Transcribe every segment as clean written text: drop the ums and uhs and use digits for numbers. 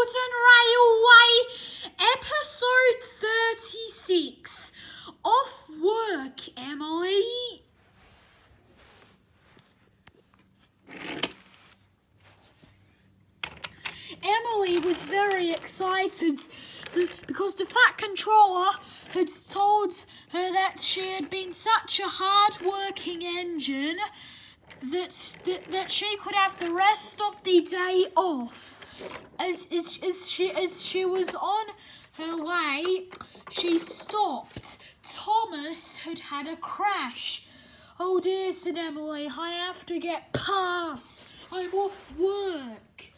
Gordon Railway, episode 36. Off work, Emily. Emily was very excited because the Fat Controller had told her that she had been such a hard-working engine that she could have the rest of the day off. As she was on her way, she stopped. Thomas had had a crash. "Oh dear," said Emily, "I have to get past. I'm off work."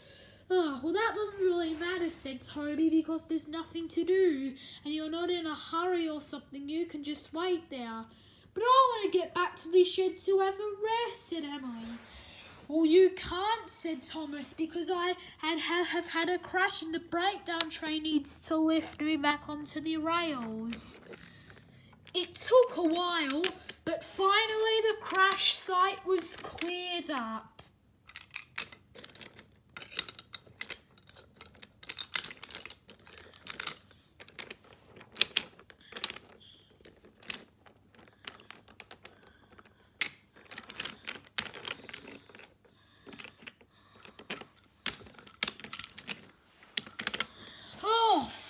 "Oh, well, that doesn't really matter," said Toby, "because there's nothing to do and you're not in a hurry or something. You can just wait there." "But I want to get back to the shed to have a rest," said Emily. "Well, you can't," said Thomas, "because I have had a crash and the breakdown train needs to lift me back onto the rails." It took a while, but finally the crash site was cleared up.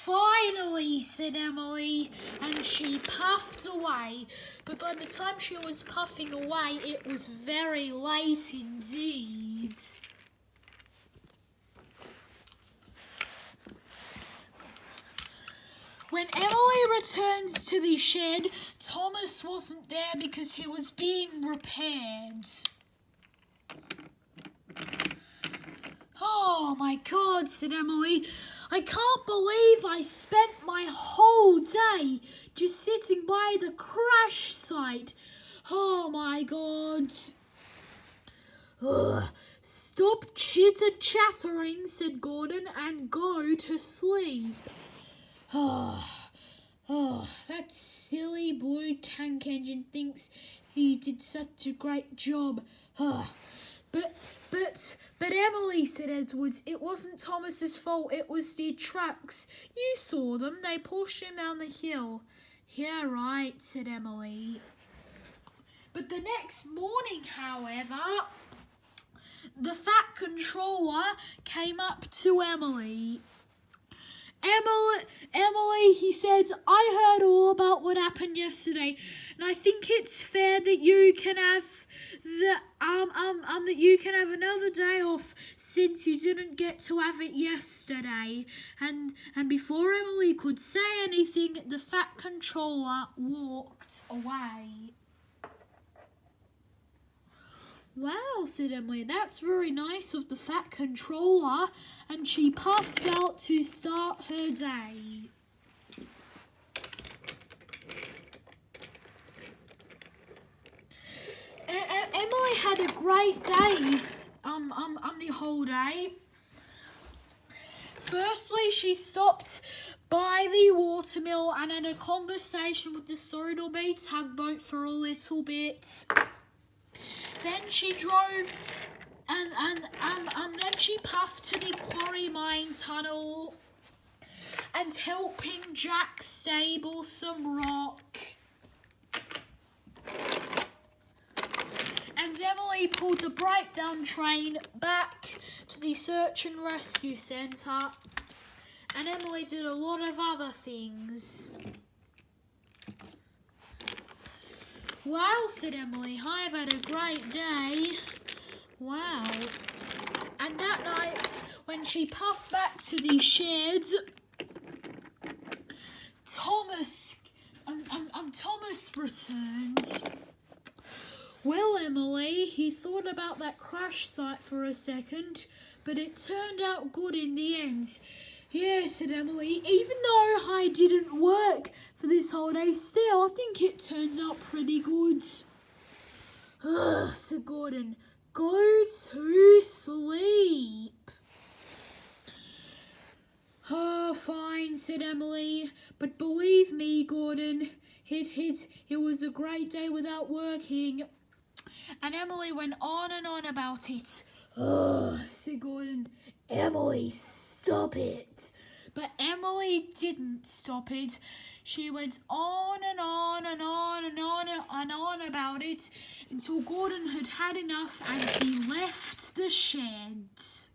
"Finally," said Emily, and she puffed away. But by the time she was puffing away, it was very late indeed. When Emily returns to the shed, Thomas wasn't there because he was being repaired. "Oh my God," said Emily, "I can't believe I spent my whole day just sitting by the crash site. Oh my God." "Ugh, stop chitter-chattering," said Gordon, "and go to sleep." That silly blue tank engine thinks he did such a great job. But Emily," said Edwards, "it wasn't Thomas's fault, it was the trucks. You saw them, they pushed him down the hill." "Yeah, right," said Emily. But the next morning, however, the Fat Controller came up to Emily. Emily, he said, "I heard all about what happened yesterday, and I think it's fair that you can have another day off since you didn't get to have it yesterday." And before Emily could say anything, the Fat Controller walked away. "Wow," said Emily, "that's very nice of the Fat Controller," and she puffed out to start her day. Emily had a great day, the whole day. Firstly, she stopped by the watermill and had a conversation with the Soderby tugboat for a little bit. Then she drove and then she puffed to the quarry mine tunnel and helping Jack stable some rock. And Emily pulled the breakdown train back to the search and rescue centre. And Emily did a lot of other things. "Wow," said Emily, "I've had a great day." Wow. And that night, when she puffed back to the shed, Thomas returned. "Well, Emily," he thought about that crash site for a second, "but it turned out good in the end." "Yeah," said Emily, "even though I didn't work for this holiday, still I think it turned out pretty good." "Ugh," said Gordon, "go to sleep." "Oh, fine," said Emily, "but believe me, Gordon, it was a great day without working." And Emily went on and on about it. "Oh," said Gordon, "Emily, stop." stop it. But Emily didn't stop it. She went on and on and on and on and on about it until Gordon had had enough and he left the sheds.